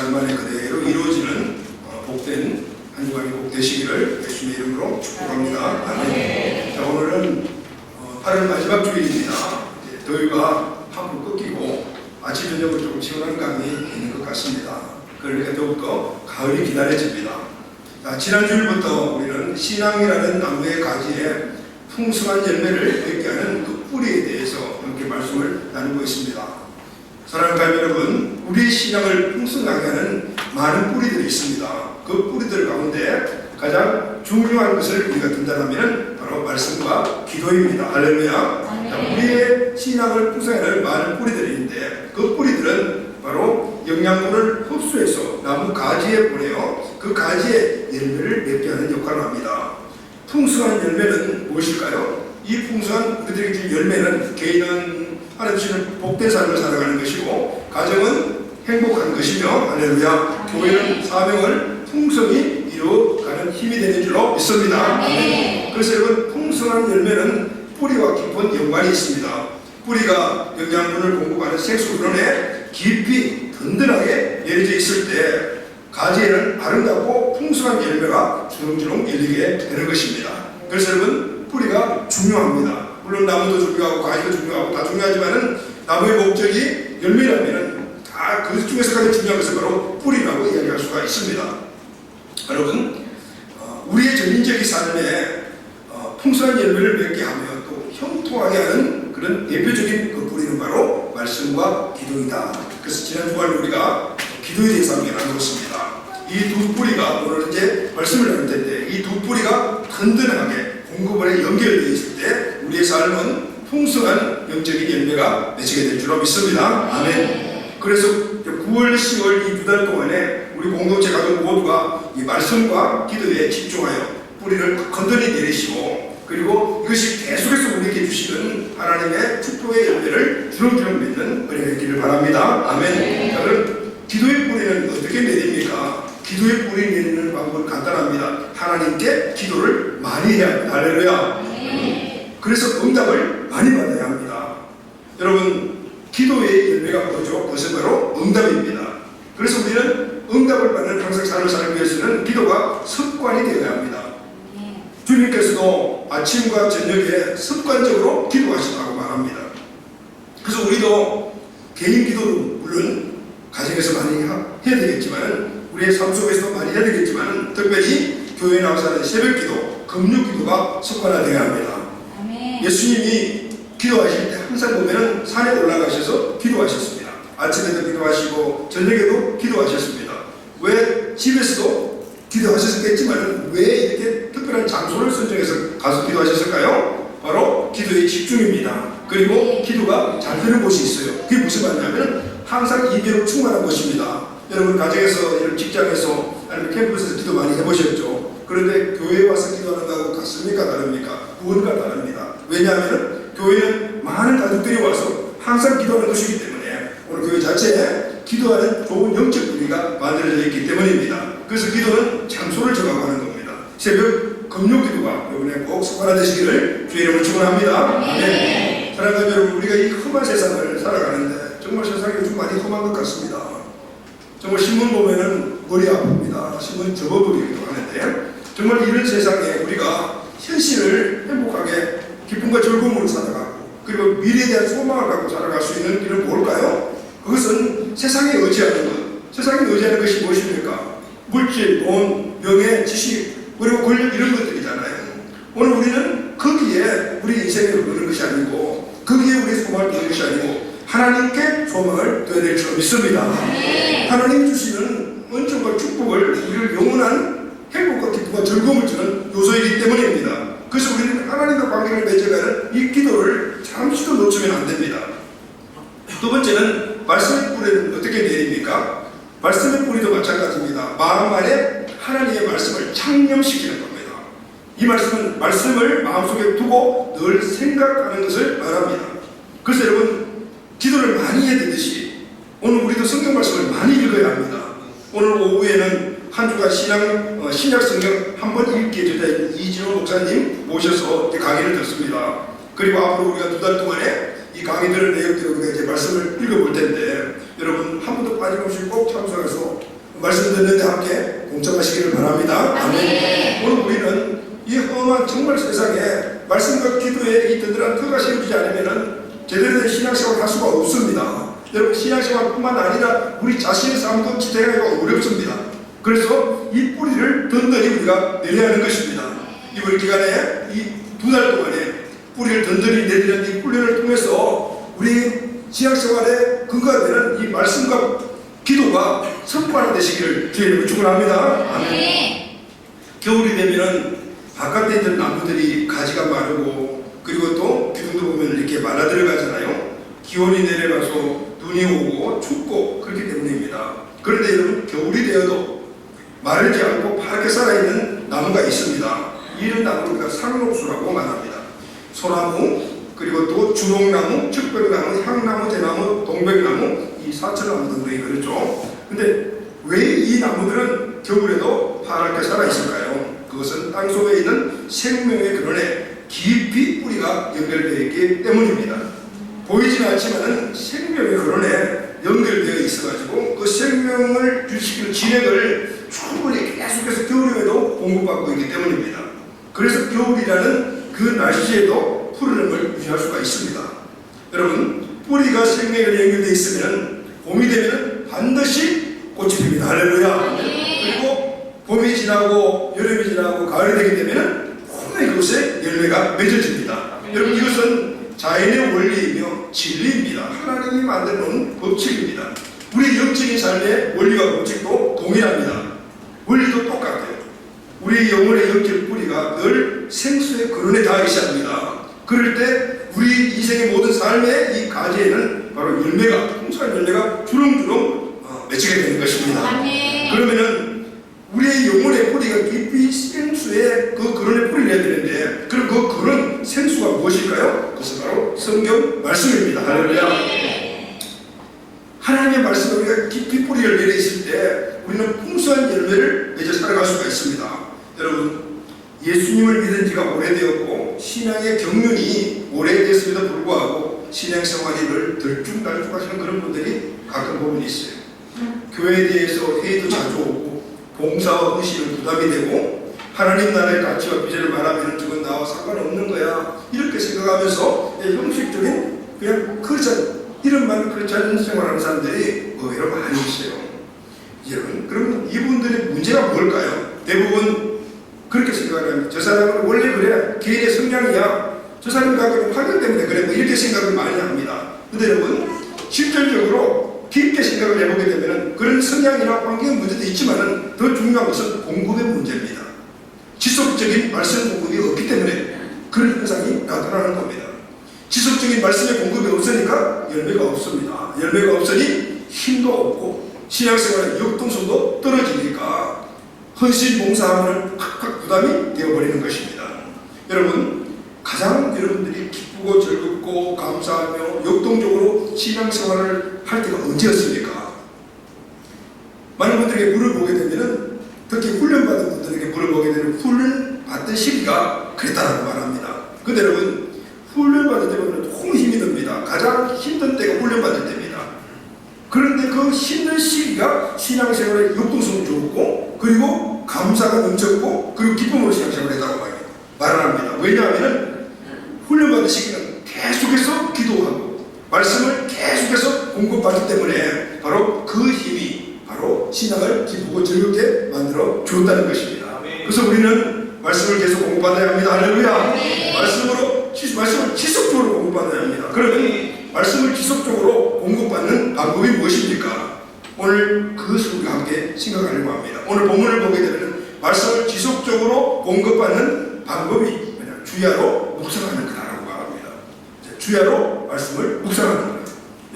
삶 안에 그대로 이루어지는 복된 한 주간이 꼭 되시기를 예수님의 이름으로 축복합니다. 아멘. 자, 오늘은 8월 마지막 주일입니다. 더위가 한풀 꺾이고 아침 저녁으로 좀 시원한 감이 있는 것 같습니다. 그러니까 더욱더 가을이 기다려집니다. 자, 지난 주일부터 우리는 신앙이라는 나무의 가지에 풍성한 열매를 맺게 하는 그 뿌리에 대해서 함께 말씀을 나누고 있습니다. 사랑하는 가족 여러분, 우리의 신앙을 풍성하게 하는 많은 뿌리들이 있습니다. 그 뿌리들 가운데 가장 중요한 것을 우리가 든다면 바로 말씀과 기도입니다. 할렐루야. 우리의 신앙을 풍성하게 하는 많은 뿌리들이 있는데 그 뿌리들은 바로 영양분을 흡수해서 나무 가지에 보내어 그 가지에 열매를 맺게 하는 역할을 합니다. 풍성한 열매는 무엇일까요? 이 풍성한 우리들에게 준 열매는 개인은 하나님 주시는 복된 삶을 살아가는 것이고 가정은 행복한 것이며 할렐루야. 교회는 사명을 풍성히 이루어가는 힘이 되는 줄로 믿습니다. 그래서 여러분, 풍성한 열매는 뿌리와 깊은 연관이 있습니다. 뿌리가 영양분을 공급하는 색소론에 깊이 든든하게 내려져 있을 때 가지에는 아름답고 풍성한 열매가 주렁주렁 열리게 되는 것입니다. 그래서 여러분, 뿌리가 중요합니다. 물론 나무도 중요하고 가지도 중요하고 다 중요하지만은 나무의 목적이 열매라면은 다 그 중에서 가장 중요한 것은 바로 뿌리라고 이야기할 수가 있습니다. 여러분, 우리의 전인적인 삶에 풍성한 열매를 맺게 하며 또 형통하게 하는 그런 대표적인 그 뿌리는 바로 말씀과 기도이다. 그래서 지난 주간에 우리가 기도에 대해서 함께 나누었습니다. 이 두 뿌리가 오늘 이제 말씀을 나눌 텐데 이 두 뿌리가 든든하게 공급원에 연결되어 있을 때 우리의 삶은 풍성한 영적인 열매가 맺히게 될 줄로 믿습니다. 아멘. 그래서 9월, 10월 이 두 달 동안에 우리 공동체 가족 모두가 이 말씀과 기도에 집중하여 뿌리를 건드리 내리시고 그리고 이것이 계속해서 우리에게 주시는 하나님의 축복의 열매를 주렁주렁 맺는 은혜가 있기를 바랍니다. 아멘. 자, 그럼 기도의 뿌리는 어떻게 내립니까? 기도의 뿌리 내리는 방법은 간단합니다. 하나님께 기도를 많이 해야 합니다. 할렐루야. 그래서 응답을 많이 받아야 합니다. 여러분, 기도의 열매가 뭐죠? 그것은 바로 응답입니다. 그래서 우리는 응답을 받는 항상 삶을 살기 위해서는 기도가 습관이 되어야 합니다. 주님께서도 아침과 저녁에 습관적으로 기도하시라고 말합니다. 그래서 우리도 개인 기도도 물론 가정에서 많이 해야 되겠지만 우리의 삶 속에서도 많이 해야 되겠지만 특별히 교회에 나와서 하는 새벽 기도, 금요 기도가 습관화되어야 합니다. 예수님이 기도하실 때 항상 보면은 산에 올라가셔서 기도하셨습니다. 아침에도 기도하시고 저녁에도 기도하셨습니다. 왜 집에서도 기도하셨겠지만 왜 이렇게 특별한 장소를 선정해서 가서 기도하셨을까요? 바로 기도의 집중입니다. 그리고 기도가 잘 되는 곳이 있어요. 그게 무슨 말이냐면 항상 임재로 충만한 것입니다. 여러분 가정에서, 이런 직장에서 아니면 캠퍼스에서 기도 많이 해보셨죠? 그런데 교회에 와서 기도하는 거하고 같습니까? 다릅니까? 무언가 다릅니다. 왜냐하면 교회는 많은 가족들이 와서 항상 기도하는 것이기 때문에 오늘 교회 자체에 기도하는 좋은 영적 분위기가 만들어져 있기 때문입니다. 그래서 기도는 장소를 정하고 하는 겁니다. 새벽 금요 기도가 이번에 꼭 습관화되시기를 주의 이름으로 축원합니다. 네. 사랑하는 여러분, 우리가 이 험한 세상을 살아가는데 정말 세상이 좀 많이 험한 것 같습니다. 정말 신문 보면은 머리 아픕니다. 신문 접어버리기도 하는데 정말 이런 세상에 우리가 현실을 행복하게 기쁨과 즐거움으로 살아가고 그리고 미래에 대한 소망을 갖고 살아갈 수 있는 길은 뭘까요? 그것은 세상에 의지하는 것. 세상에 의지하는 것이 무엇입니까? 물질, 돈, 명예, 지식, 그리고 권력 이런 것들이잖아요. 오늘 우리는 거기에 우리 인생을 두는 것이 아니고 거기에 우리 소망을 두는 것이 아니고 하나님께 소망을 둬야 될 줄 믿습니다. 하나님 주시는 은총과 축복을 우리를 영원한 행복과 기쁨과 즐거움을 주는 요소이기 때문입니다. 그래서 우리는 하나님과 관계를 맺어가는 이 기도를 잠시도 놓치면 안 됩니다. 두 번째는 말씀의 뿌리는 어떻게 내립니까? 말씀의 뿌리도 마찬가지입니다. 마음 안에 하나님의 말씀을 창념시키는 겁니다. 이 말씀은 말씀을 마음속에 두고 늘 생각하는 것을 말합니다. 그래서 여러분, 기도를 많이 해야 되듯이 오늘 우리도 성경 말씀을 많이 읽어야 합니다. 오늘 오후에는 한 주간 신약 성경 한 번 읽기에 저자인 이진호 목사님 모셔서 강의를 듣습니다. 그리고 앞으로 우리가 두 달 동안에 이 강의들을 내용대로 우리가 이제 말씀을 읽어볼 텐데 여러분 한 분도 빠짐없이 꼭 참석해서 말씀 듣는데 함께 공감하시기를 바랍니다. 아멘. 오늘 우리는 이 험한 정말 세상에 말씀과 기도에 이 든든한 터가 세워지지 않으면 제대로 된 신앙생활을 할 수가 없습니다. 여러분 신앙생활뿐만 아니라 우리 자신의 삶도 지탱하기가 어렵습니다. 그래서 이 뿌리를 든든히 우리가 내려야 하는 것입니다. 이번 기간에 이 2달 동안에 뿌리를 든든히 내리는 이 훈련을 통해서 우리 신앙생활에 근거가 되는 이 말씀과 기도가 성과가 되시기를 주님으로 축원합니다. 아멘. 겨울이 되면은 바깥에 있는 나무들이 가지가 마르고 그리고 또 기둥도 보면 이렇게 말라 들어가잖아요. 기온이 내려가서 눈이 오고 춥고 그렇기 때문입니다. 그런데 여러분 겨울이 되어도 마르지 않고 파랗게 살아있는 나무가 있습니다. 이런 나무를 우리가 상록수라고 말합니다. 소나무 그리고 또 주롱나무, 측백나무, 향나무, 대나무, 동백나무 이 사철나무 등등이 그렇죠. 근데 왜 이 나무들은 겨울에도 파랗게 살아있을까요? 그것은 땅속에 있는 생명의 근원에 깊이 뿌리가 연결되어 있기 때문입니다. 보이지는 않지만 생명의 근원에 연결되어 있어가지고 그 생명을 주시는 진액을 충분히 계속해서 겨울에도 공급받고 있기 때문입니다. 그래서 겨울이라는 그 날씨에도 푸르름을 유지할 수가 있습니다. 여러분 뿌리가 생명에 연결되어 있으면 봄이 되면 반드시 꽃이 핍니다. 할렐루야. 그리고 봄이 지나고 여름이 지나고 가을이 되게 되면 분명히 그곳에 열매가 맺어집니다. 여러분 이것은 자연의 원리이며 진리입니다. 하나님이 만들어 놓은 법칙입니다. 우리 영적인 삶의 원리와 법칙도 동일합니다. 원리도 똑같아요. 우리 영혼의 영적 뿌리가 늘 생수의 근원에 닿아 있어야 합니다. 그럴 때 우리 인생의 모든 삶의 이 가지에는 바로 열매가, 풍성한 열매가 주렁주렁 맺히게 되는 것입니다. 그러면은 우리의 영혼의 뿌리가 깊이 생수의 그 근원에 뿌리를 해야 되는데 그럼 그 근원 생수가 무엇일까요? 그것은 바로 성경 말씀입니다. 할렐루야. 하나님의 말씀을 우리가 깊이 뿌리를 내려 있을 때 우리는 풍성한 열매를 맺어 살아갈 수가 있습니다. 여러분 예수님을 믿은 지가 오래되었고 신앙의 경륜이 오래됐음에도 불구하고 신앙생활을 덜쭉달쭉하시는 그런 분들이 가끔 보면 있어요. 교회에 대해서 회의도 자주 오고 봉사와 의식은 부담이 되고 하나님 나라의 가치와 비전을 말하면 저건 나와 상관없는 거야 이렇게 생각하면서 형식적인 그냥 크리스찬 이름만 크리스찬 생활하는 사람들이 의외로 많이 있어요. 여러분 그럼 이분들의 문제가 뭘까요? 대부분 그렇게 생각합니다. 저 사람은 원래 그래 개인의 성향이야 저 사람이 갖고 있는 환경 때문에 그래 뭐 이렇게 생각을 많이 합니다. 근데 여러분 실질적으로 깊게 생각을 해보게 되면 그런 성향이나 환경 문제도 있지만 더 중요한 것은 공급의 문제입니다. 지속적인 말씀 공급이 없기 때문에 그런 현상이 나타나는 겁니다. 지속적인 말씀의 공급이 없으니까 열매가 없습니다. 열매가 없으니 힘도 없고 신앙생활의 역동성도 떨어지니까 헌신 봉사하면 팍팍 부담이 되어버리는 것입니다. 여러분 가장 여러분들이 기쁘고 즐겁고 감사하며 역동적으로 신앙생활을 할 때가 언제였습니까? 많은 분들에게 물어보게 되면 특히 훈련받은 분들에게 물어보게 되면 훈련받던 시기가 그랬다라고 말합니다. 근데 여러분 훈련받을 때는 너무 힘이 듭니다. 가장 힘든 때가 훈련받을 때입니다. 그런데 그 힘든 시기가 신앙생활의 역동성을 줬고 그리고 감사가 넘쳤고 그리고 기쁨으로 신앙생활을 했다고 말을 합니다. 왜냐하면 훈련받은 시기는 계속해서 기도하고 말씀을 계속해서 공급받기 때문에 바로 그 힘이 바로 신앙을 기쁘고 즐겁게 만들어 주었다는 것입니다. 그래서 우리는 말씀을 계속 공급받아야 합니다. 할렐루야. 말씀을 지속적으로 공급받아야 합니다. 그러면 말씀을 지속적으로 공급받는 방법이 무엇입니까? 오늘 그것을 우리가 함께 생각하려고 합니다. 오늘 본문을 보게 되면 말씀을 지속적으로 공급받는 방법이 뭐냐? 주야로 묵상하는 거다라고 말합니다. 주야로 말씀을 묵상하는 거예요.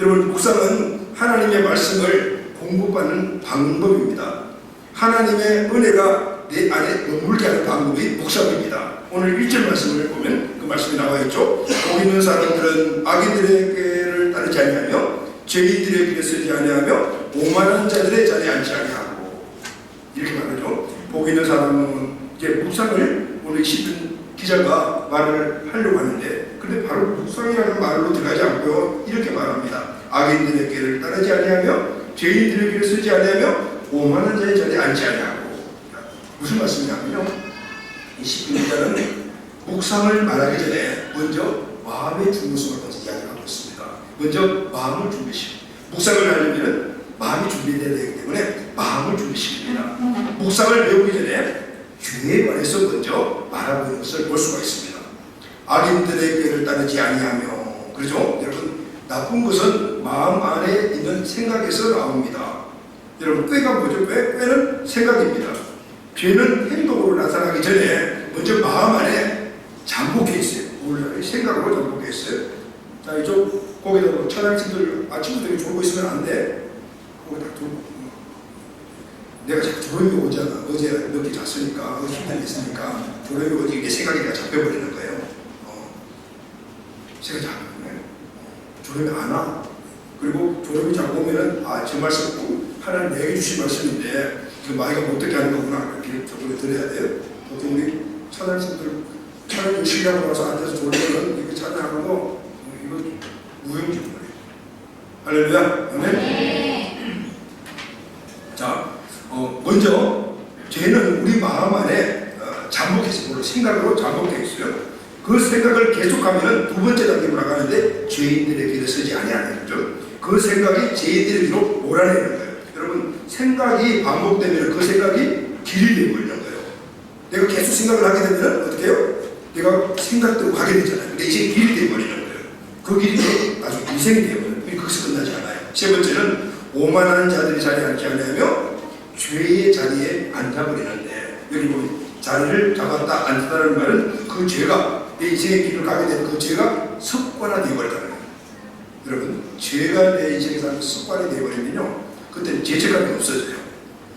여러분 묵상은 하나님의 말씀을 공급받는 방법입니다. 하나님의 은혜가 내 안에 머물게 하는 방법이 묵상입니다. 오늘 1절 말씀을 보면 그 말씀이 나와 있죠. 복 있는 사람들은 악인들의 꾀를 따르지 아니하며 죄인들의 길에 서지 아니하며 오만한 자들의 자리에 앉지 아니하고 이렇게 말하죠. 복 있는 사람은 이제 묵상을 오늘 시편 기자가 말을 하려고 하는데 근데 바로 묵상이라는 말로 들어가지 않고요. 이렇게 말합니다. 악인들의 길을 따르지 아니하며 죄인들의 길을 쓰지 아니하며 오만한 자의 자리에 앉지 아니하고. 무슨 말씀이냐면요, 이 시편기자는 묵상을 말하기 전에 먼저 마음의 준비성을 먼저 이야기하고 있습니다. 먼저 마음을 준비시킵니다. 묵상을 하려면 마음이 준비되어야 되기 때문에 마음을 준비시킵니다. 묵상을 배우기 전에 죄에 관해서 먼저 말하고 있는 것을 볼 수가 있습니다. 악인들의 꾀를 따르지 아니하며, 그렇죠? 여러분, 나쁜 것은 마음 안에 있는 생각에서 나옵니다. 여러분, 꾀가 뭐죠? 꾀는 생각입니다. 죄는 행동으로 나타나기 전에 먼저 마음 안에 잠복해 있어요. 몰라요. 생각으로 잠복해 있어요. 자, 이쪽 거기다 초등학생들 아침부터 졸고 있으면 안 돼. 거기다 내가 자꾸 졸음이 오잖아. 어제 늦게 잤으니까, 힘들게 했으니까 졸음이 오지, 이게 생각이 다 잡혀버리는 거예요. 제가 잡히네. 졸음이 안 와. 그리고 졸음이 자고 오면은, 아, 저 말씀 꼭 하나님 내게 주신 말씀인데 그 마이가 어떻게 하는 거구나, 이렇게 저번에 들어야 돼요. 보통 우리 초등학생들 차라리 실력으로 와서 앉아서 졸면은 이거 찬양하고 이거 무용지물이에요. 할렐루야. 아멘. 자, 먼저 죄는 우리 마음 안에 잠복해 있어요. 생각으로 잠복해 있어요. 그 생각을 계속하면 두 번째 단계로 나가는데 죄인들의 길을 쓰지 아니하는 거죠. 그 생각이 죄인들의 길로 몰아내는 거예요. 여러분, 생각이 반복되면 그 생각이 길이 되어버리는 거예요. 내가 계속 생각을 하게 되면 어떻게 해요? 내가 생각대로 가게 되잖아요. 근데 이제 길이 되어버리는 거예요. 그 길이 아주 인생이 되어버려요. 거기서 끝나지 않아요. 세 번째는 오만한 자들이 자리에 앉지 않으며 죄의 자리에 앉아버리는데, 여기 보면 자리를 잡았다 앉았다는 말은 그 죄가 내 인생의 길을 가게 되는 그 죄가 습관화 되어버렸다는 거예요. 여러분, 죄가 내 인생에서 습관이 되어버리면요, 그때는 죄책감이 없어져요.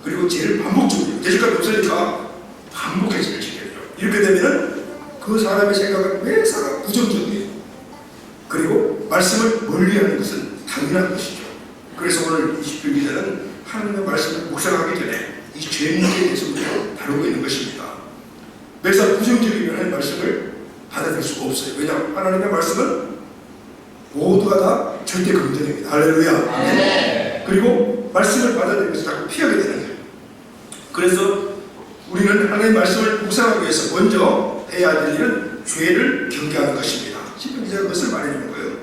그리고 죄를 반복적으로, 죄책감이 없으니까 반복해서 지게 되죠. 이렇게 되면은 그 사람의 생각은 매사가 부정적이에요. 그리고 말씀을 멀리하는 것은 당연한 것이죠. 그래서 오늘 20편 기자는 하나님의 말씀을 묵상하기 전에 이 죄 문제에 대해서 다루고 있는 것입니다. 매사 부정적이면 하나님의 말씀을 받아들일 수가 없어요. 왜냐하면 하나님의 말씀은 모두가 다 절대 긍정입니다. 할렐루야. 네. 그리고 말씀을 받아들이면서 자꾸 피하게 되는 거예요. 그래서 우리는 하나님의 말씀을 묵상하기 위해서 먼저 해야 될 일은 죄를 경계하는 것입니다. 시편 기자가 그것을 말해주는 거예요.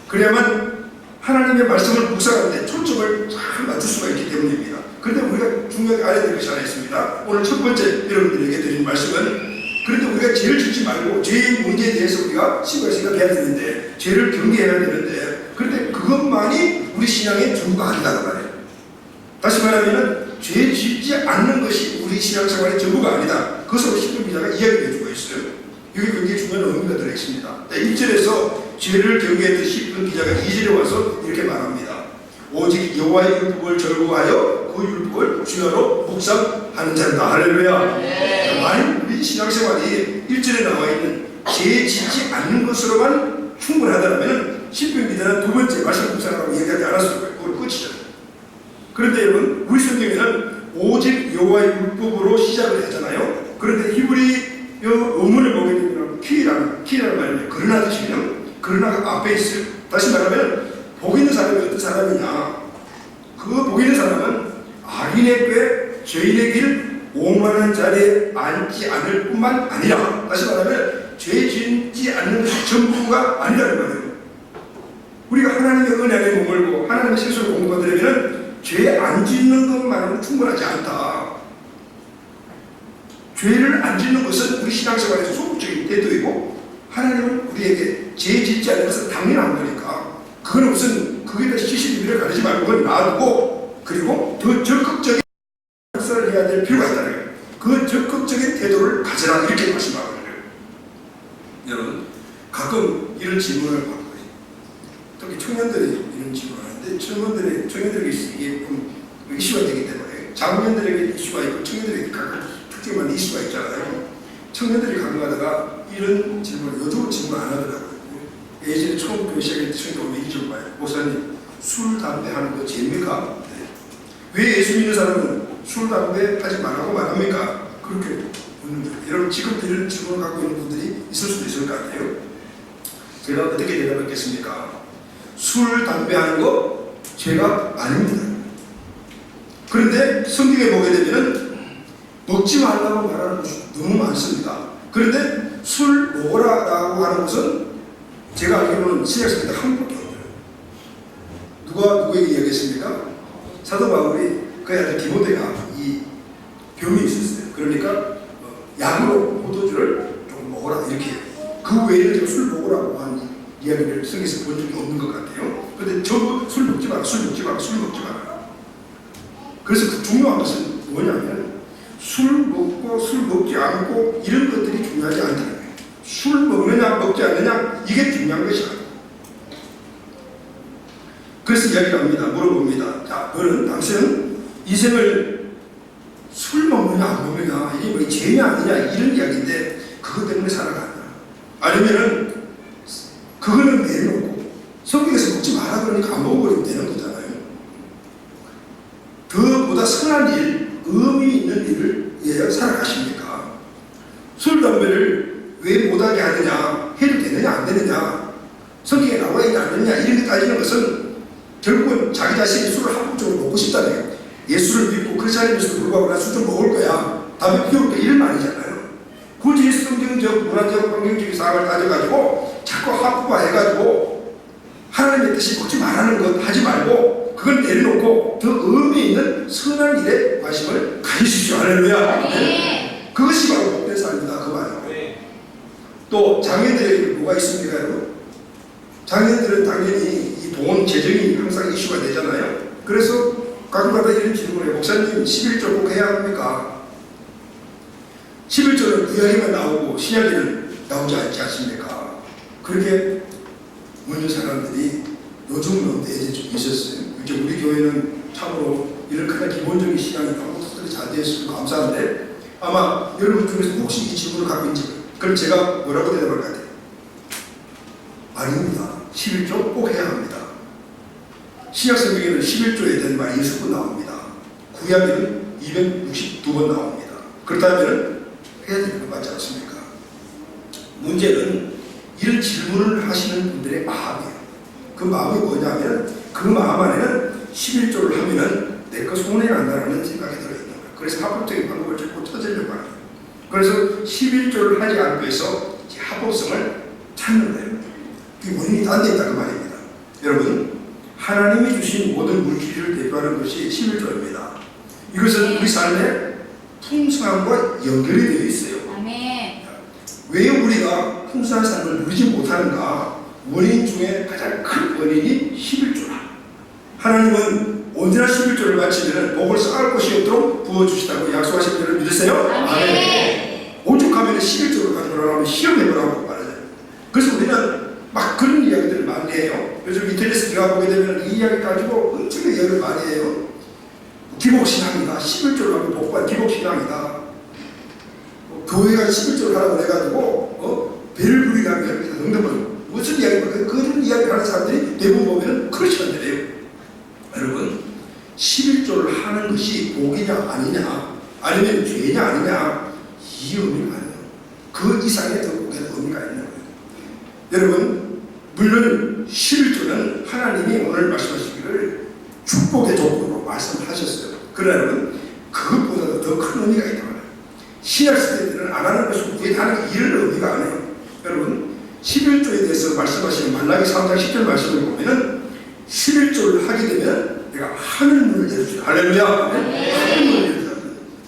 그래야만 하나님의 말씀을 묵상하는데 초점을 잘 맞출 수가 있기 때문입니다. 그런데 우리가 중요하게 알아야 될 것이 하나 있습니다. 오늘 첫 번째 여러분들에게 드린 말씀은, 그런데 우리가 죄를 짓지 말고 죄의 문제에 대해서 우리가 심각하게 생각해야 되는데, 죄를 경계해야 되는데, 그런데 그것만이 우리 신앙의 전부가 아니다는 말이에요. 다시 말하면 죄 짓지 않는 것이 우리 신앙생활의 전부가 아니다. 그것으로 시편 기자가 이야기해 주고 있어요. 여기 굉장히 중요한 의미가 들어있습니다. 1절에서 죄를 경계했던 시편 기자가 2절에 와서 이렇게 말합니다. 오직 여호와의 율법을 절거하여 그 율법을 주야로 묵상하는 자다. 할렐루야. 네. 만약 우리 신앙생활이 1절에 나와 있는 죄 짓지 않는 것으로만 충분하다면 시편 기자는 두 번째 말씀 묵상하라고 얘기하지 않았을 거예요. 그건 끝이죠. 그런데 여러분, 우리 성경에는 오직 여호와의 율법으로 시작을 했잖아요. 그런데 히브리 원문을 보게 되면 키라는 말이에요. 그러나 뜻이면 그러나가 앞에 있어요. 다시 말하면 복 있는 사람이 어떤 사람이냐, 그 복 있는 사람은 악인의 꾀, 죄인의 길, 오만한 자리에 앉지 않을 뿐만 아니라, 다시 말하면 죄 짓지 않는 것이 전부가 아니라는 말이에요. 우리가 하나님의 은혜에 머물고 하나님의 실수를 공부하려면 죄 안 짓는 것만으로는 충분하지 않다. 죄를 안 짓는 것은 우리 신앙생활에서 소극적인 태도이고, 하나님은 우리에게 죄 짓지 않는 것은 당연한 거니까 그건 무슨 거기에 대해서 시시비비를 가리지 말고 그걸 놔두고, 그리고 더 적극적인 역사를 해야 될 필요가 있다는 거예요. 그 적극적인 태도를 가져라, 이렇게 말씀하고 있는 거예요. 여러분, 가끔 이런 질문을 받고 있어요. 특히 청년들이 이런 질문을 하는데, 청년들에게 이게 이슈가 되기 때문에 장년들에게 이슈가 있고 청년들에게 가끔 특정한 이슈가 있잖아요. 청년들이 가끔가다가 이런 질문을, 요즘은 질문 안 하더라고요. 예전에 처음 교회 시작할 때 청년들 오면 이런 질문 해요. 목사님, 술, 담배 하는 거 죄입니까? 네. 왜 예수 믿는 사람은 술, 담배 하지 말라고 말합니까? 그렇게 묻는 거예요. 여러분, 지금도 이런 질문을 갖고 있는 분들이 있을 수도 있을 것 같아요. 제가 어떻게 대답했겠습니까? 술, 담배 하는 거 죄가 아닙니다. 그런데 성경에 보게 되면 먹지 말라고 말하는 것이 너무 많습니다. 그런데 술 먹으라라고 하는 것은 제가 알기로는 신약성경에 한 번도 없어요. 누가 누구에게 이야기했습니까? 사도 바울이 그 아들 디모데가 이 병이 있었어요. 그러니까 약으로 포도주를 좀 먹어라 이렇게. 그 외에는 제가 술 먹으라고 한 이야기를 성경에서 본 적이 없는 것 같아요. 그런데 저도 술 먹지 마라, 술 먹지 마라, 술 먹지 마라. 그래서 그 중요한 것은 뭐냐면 술 먹고 술 먹지 않고 이런 것들이 중요하지 않다는 거예요. 술 먹느냐 먹지 않느냐 이게 중요한 것이 아니에요. 그래서 이야기를 합니다. 물어봅니다. 자, 너는 당신은 인생을 술 먹느냐 안 먹느냐 이게 뭐 죄냐 아니냐 이런 이야기인데 그것 때문에 살아가냐 아니면은 그거는 내려놓고 성경에서 먹지 마라 그러니까 안 먹어버리면 되는 거잖아요. 그보다 선한 일, 의미 있는 일을 왜 살아가십니까? 술, 담배를 왜 못하게 하느냐, 해도 되느냐 안 되느냐, 성경에 나와 있냐 안 되느냐 이런 게 따지는 것은 결국은 자기 자신이 술을 합법적으로 먹고 싶다네요. 예수를 믿고 크리스찬임에서도 불구하고 나 술 좀 먹을 거야, 담배 피울 거야 이런 말이잖아요. 굳이 성경적, 문화적, 환경적인 사항을 따져가지고 자꾸 합법화해가지고 하나님의 뜻이 먹지 말라는 것 하지 말고 그걸 내려놓고 더 의미 있는 선한 일에 관심을 가지십시오. 할렐루야. 네. 그것이 바로 복된 삶이다 그 말이에요. 네. 또 장애인들에게 뭐가 있습니까 여러분? 장애인들은 당연히 이 돈, 재정이 항상 이슈가 되잖아요. 그래서 가끔가다 이런 질문을 해요. 목사님 11조 꼭 해야 합니까? 11조는 구약에만 나오고 신약에는 나오지 않지 않습니까? 그렇게 묻는 사람들이 요즘은 대제 좀 있었어요. 이제 우리 교회는 참으로 이런 가장 기본적인 신앙이 너무 잘 되어 있어서 감사한데 아마 여러분 중에서 혹시 이 질문을 갖고 있는지 그럼 제가 뭐라고 대답할 것 같아요? 아닙니다. 11조 꼭 해야 합니다. 신약 성경에는 11조에 대한 말이 6번 나옵니다. 구약에는 262번 나옵니다. 그렇다면 해야 되는 거 맞지 않습니까? 문제는 이런 질문을 하시는 분들의 마음이에요. 그 마음이 뭐냐면 그 마음 안에는 11조를 하면은 내 거 손해난다는 생각이 들어있는 거예요. 그래서 합법적인 방법을 자꾸 찾으려고 하는 거예요. 그래서 11조를 하지 않고 해서 합법성을 찾는 거예요. 이 원인이 딴 데 있다 그 말입니다. 여러분 하나님이 주신 모든 물질을 대표하는 것이 11조입니다. 이것은 우리 삶의 풍성함과 연결이 되어 있어요. 아멘. 왜 우리가 풍성한 삶을 누리지 못하는가? 원인 중에 가장 큰 원인이 11조라. 하나님은 언제나 11조를 바치면 복을 쌓을 것이 없도록 부어주시다고 약속하신 줄을 믿으세요? 아멘. 오죽하면 11조를 가지고 하면 시험해보라고 말하잖아요. 그래서 우리는 막 그런 이야기들을 많이 해요. 요즘 인터넷에 들어가보게 되면 이 이야기 가지고 엄청나게 이야기를 많이 해요. 기복신앙이다. 11조를 하면 복받은 기복신앙이다. 교회가 11조를 하라고 해가지고 배를 부리라고 합니다. 등등을 무슨 이야기입니까? 그런 이야기를 하는 사람들이 대부분 보면 그렇지 않대요. 여러분 11조를 하는 것이 복이냐 아니냐 아니면 죄냐 아니냐 이 의미가 아니에요. 그 이상의 더 복에는 의미가 있는 거예요. 여러분 물론 11조는 하나님이 오늘 말씀하시기를 축복의 조건으로 말씀하셨어요. 그러나 여러분 그것보다도 더 큰 의미가 있다 말이에요. 신약 시대들은 안 하는 것이 우리가 하는 게 이런 의미가 아니에요. 여러분 11조에 대해서 말씀하시는 말라기 3장 10절 말씀을 보면은 11조를 하게 되면 내가 하늘문을 열어주다. 할렐루야. 하늘문을 열어주다.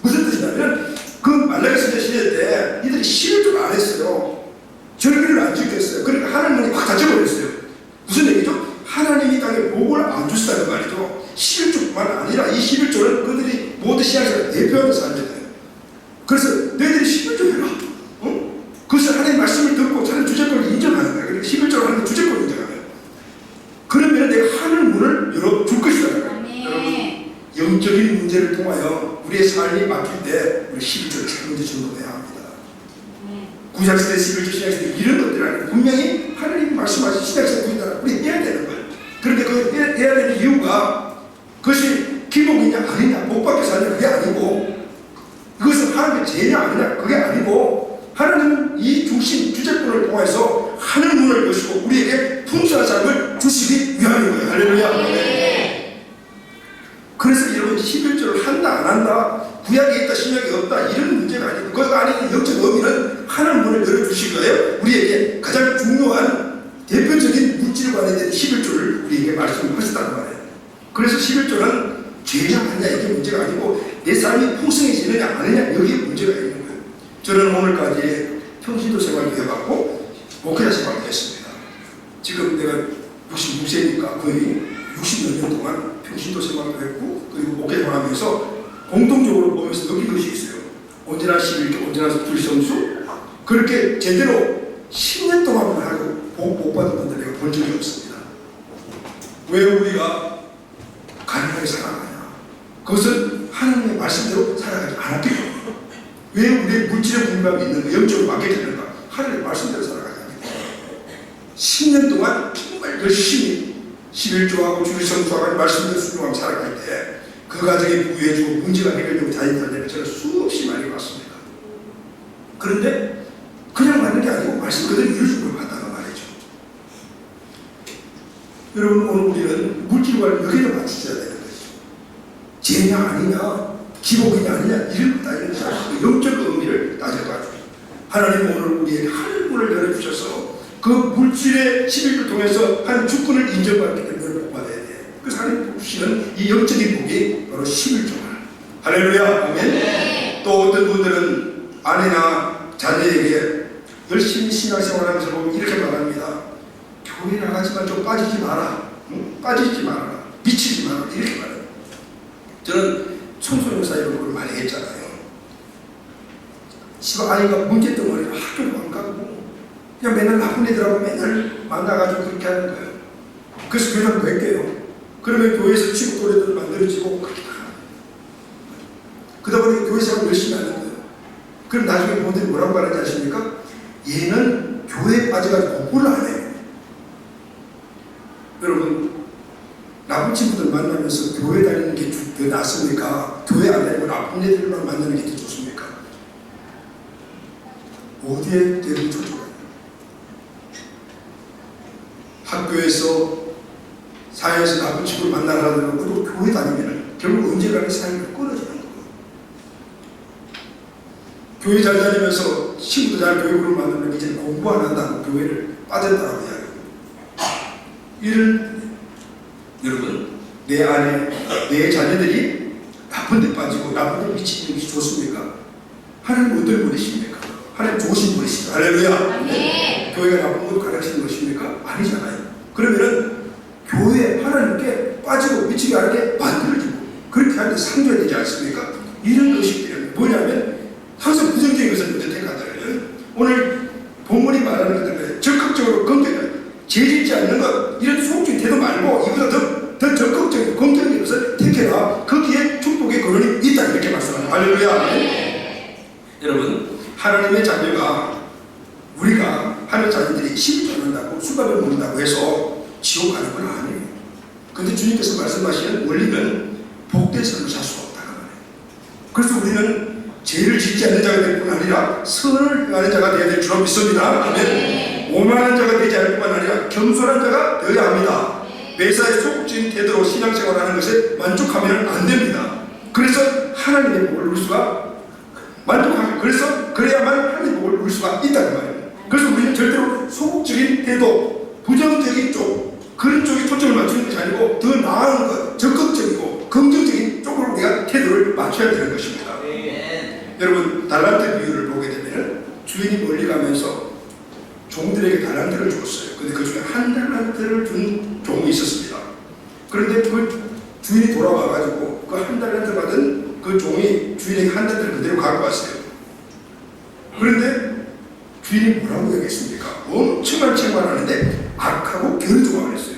무슨 뜻이냐면 그 말라기 시대 때 이들이 11조를 안 했어요. 절기를 안 지켰어요. 그러니까 하늘문이 확 닫혀버렸어요. 무슨 얘기죠? 하나님이 땅에 복을 안 주시다는 말이죠. 11조뿐만 아니라 이 11조는 그들이 모두 신앙생활을 대표하면서 하는 거예요. 그래서 너희들이 11조 해라. 그것을 하나님의 말씀을 듣고 자는 주제권을 인정하는 거예요. 그러니까 11조를 하는 주제권을 인정하는 거예요. 그러면 내가 하늘 문을 열어줄 것이다. 여러분 영적인 문제를 통하여 우리의 삶이 막힐 때 우리 11조를 먼저 준비해야 합니다. 구약시대 11조 신약시대 이런 것들 아니고 분명히 하나님이 말씀하신 신약시대 구약시대 우리 해야 되는 거예요. 그런데 그걸 해야 되는 이유가 그것이 기복이냐 아니냐 복받게 사냐 그게 아니고 그것은 하나님의 죄냐 아니냐 그게 아니고 하나님은 이 중심 주제권을 통해서 하늘 문을 여시고 우리에게 풍성한 삶을 주시기 위하여 한다 안 한다, 구약에 있다 신약에 없다, 이런 문제가 아니고 그 안에 영적 의미는 하나님 문을 열어주실 거예요. 우리에게 가장 중요한 대표적인 물질 관련된 11조를 우리에게 말씀하셨다는 말이에요. 그래서 11조는 죄냐 아니냐 이게 문제가 아니고 내 삶이 풍성해지느냐 아니냐 여기에 문제가 있는 거예요. 저는 오늘까지 평신도 생활도 해봤고 목회자 생활도 했습니다. 지금 내가 66세니까 거의 60몇 년 동안 평신도 생활도 했고 그리고 목회 생활하면서 공통적으로 보면서 느낀 것이 있어요. 언제나 11조, 언제나 불성수, 그렇게 제대로 10년 동안만 하고 복 받은 분들 내가 본 적이 없습니다. 왜 우리가 가난하게 살아가냐? 그것은 하나님의 말씀대로 살아가지 않았기 때문에. 왜 우리의 물질의 분명이 있는가, 영적으로 맞게 되는가? 하나님의 말씀대로 살아가지 않기 때문에. 10년 동안 정말 열심히 11조하고 주일성수하고 말씀대로 순종하며 살아갈 때 그 가정에 부유해지고 문제가 해결되고 자유되는 저는 수없이 많이 봤습니다. 그런데 그냥 받는 게 아니고 말씀 그대로 이루어주고 받다는 말이죠. 여러분 오늘 우리는 물질과를 여기다 맞추셔야 되는 것이죠. 죄냐 아니냐, 기복이냐 아니냐 이런 거 따지는 것이 영적 의미를 따져가지고 하나님은 오늘 우리에게 하늘 문을 열어주셔서 그 물질의 11조를 통해서 한 주권을 인정받기 때문에 복받아야 돼. 그래서 하나님 주시는 이 영적인 복이 바로 11조만. 할렐루야. 아멘. 네. 또 어떤 분들은 아내나 자녀에게 열심히 신앙생활하면서 보면 이렇게 말합니다. 교회 나가지만 좀 빠지지 마라. 응? 빠지지 말아라. 미치지 마라. 이렇게 말해요. 저는 청소년사 이런 걸 많이 했잖아요. 집 아이가 문제덩어리로 학교도 안 가고 그냥 맨날 나쁜 애들하고 맨날 만나가지고 그렇게 하는 거예요. 그래서 교회를 뵐게요. 그러면 교회에서 친구 또래들 만들어지고 그렇게 그러다 보니 교회 생활 열심히 하는 거예요. 그럼 나중에 부모들이 뭐라고 말하는지 아십니까? 얘는 교회에 빠져가지고 공부를 안 해요. 여러분 나쁜 친구들 만나면서 교회 다니는 게 더 낫습니까? 교회 안 다니고 나쁜 애들만 만나는 게 더 좋습니까? 어디에 대한 초조가 학교에서 사회에서 나쁜 친구를 만나라는 것도 교회 다니면 결국 언젠가는 사회가 끊어지는 거예요. 교회 잘 다니면서 친구도 잘 교육을 만나면 이제 공부 안 한다고 교회를 빠졌다고 이야기해요. 이런 여러분 내 안에 내 자녀들이 나쁜 데 빠지고 나쁜 데 미치는 것이 좋습니까? 하나님 어떤 분이십니까? 하나님 좋으신 분이십니까? 할렐루야. 네. 교회가 나쁜 것도 가르치는 것입니까? 아니잖아요. 그러면은 교회 하나님께 빠지고 미치게 하게 만들어지고 그렇게 하는데 상줘야 되지 않습니까? 이런 의식들은 뭐냐면 항상 부정적인 것을 먼저 택하더라고요. 오늘 본문이 말하는 것들 적극적으로 긍정적으로 죄짓지 않는 것 이런 소극적인 태도 말고 이보다 더 적극적이고 긍정적인 것을 택해라. 거기에 축복의 근원이 있다 이렇게 말씀합니다. 할렐루야. 네. 여러분 하나님의 자녀가 우리가 하나님의 자녀들이 12조 한다고 수갑을 먹는다고 해서 지옥 가는 건 아니에요. 근데 주님께서 말씀하시는 원리는 복된 삶을 살 수가 없다는 말이에요. 그래서 우리는 죄를 짓지 않는 자가 될 뿐 아니라 선을 행하는 자가 되어야 될 줄 믿습니다. 아멘. 오만한 자가 되지 않을 뿐만 아니라 겸손한 자가 되어야 합니다. 매사에 소극적인 태도로 신앙생활하는 것에 만족하면 안 됩니다. 그래서 하나님의 복을 누릴 수가 만족하면 그래야만 하나님의 복을 누릴 수가 있다는 말이에요. 그래서 우리는 절대로 소극적인 태도, 부정적인 쪽 그런 쪽에 초점을 맞추는 것이 아니고 더 나은 것, 적극적이고 긍정적인 쪽으로 우리가 태도를 맞춰야 되는 것입니다. 여러분 달란트 비유를 보게 되면 주인이 멀리 가면서 종들에게 달란트를 줬어요. 근데 그 중에 한 달란트를 준 종이 있었습니다. 그런데 그 주인이 돌아와가지고 그 한 달란트 받은 그 종이 주인에게 한 달란트를 그대로 갖고 왔어요. 그런데 주인이 뭐라고 얘기했습니까? 엄청난 책만 하는데 악하고 겨루조망을 했어요.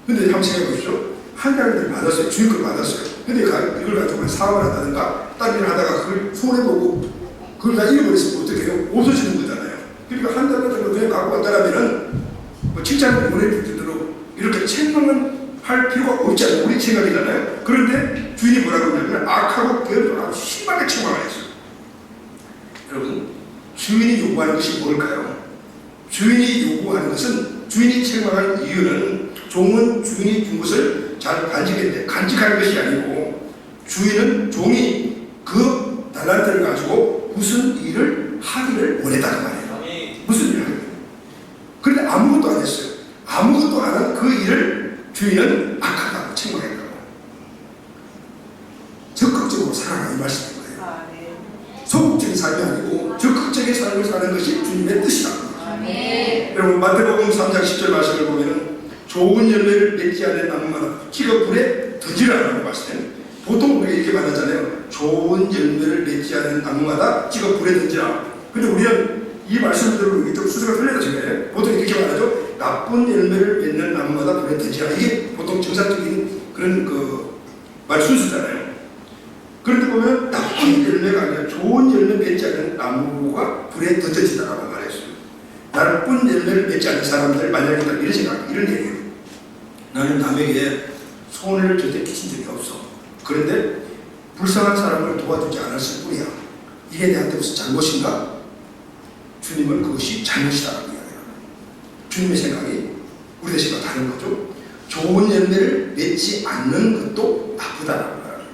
근데 한번 생각해 보십시오. 한 달란트를 받았어요. 주인 걸 받았어요. 근데 이걸 가지고 사업을 한다든가 딴 일을 하다가 그걸 손해보고 그걸 다 잃어버렸으면 어떻게 해요? 없어지는 거잖아요. 그러니까 한 달란트를 그냥 갖고 왔다라면은 뭐 칭찬을 보내줄 정도로 이렇게 책망은 할 필요가 없잖아요. 우리 생각이잖아요. 그런데 주인이 뭐라고 하냐면 악하고 겨루조망하고 심하게 책망을 했어요. 여러분 주인이 요구하는 것이 뭘까요? 주인이 요구하는 것은 주인이 책망할 이유는 종은 주인이 준 것을 잘 간직하는 것이 아니고 주인은 종이 그 달란트를 가지고 무슨 일을 하기를 원했다는 말이에요. 무슨 일을 하기를. 그런데 아무것도 안 했어요. 아무것도 안 한 그 일을 주인은 악하다고 책망했다고. 적극적으로 살아라 이 말씀인 거예요. 소극적인 삶이 아니고 적극적인 삶을 사는 것이 주님의 뜻이다. 여러분 마태복음 3장 10절 말씀을 보면 좋은 열매를 맺지 않는 나무마다 키가 불에 던지라는 말씀이에요. 보통 우리가 이렇게 말하잖아요. 좋은 열매를 맺지 않는 나무마다 찍어 불에 던지라. 근데 우리는 이 말씀을 들으면 좀 수수가 틀리다 생각해요. 보통 이렇게 말하죠. 나쁜 열매를 맺는 나무마다 불에 던지라. 이게 보통 정상적인 그런 말 순서잖아요. 그런데 보면 나쁜 열매가 아니라 좋은 열매 맺지 않는 나무가 불에 던져진다라고 말했어요. 나쁜 열매를 맺지 않는 사람들 만약에 딱 이런 생각, 이런 얘기예요. 나는 남에게 손해를 절대 끼친 적이 없어. 그런데 불쌍한 사람을 도와주지 않았을 뿐이야. 이게 내한테 무슨 잘못인가? 주님은 그것이 잘못이다라고 이야기해요. 주님의 생각이 우리의 생각과 다른 거죠. 좋은 열매를 맺지 않는 것도 나쁘다라고 말해요.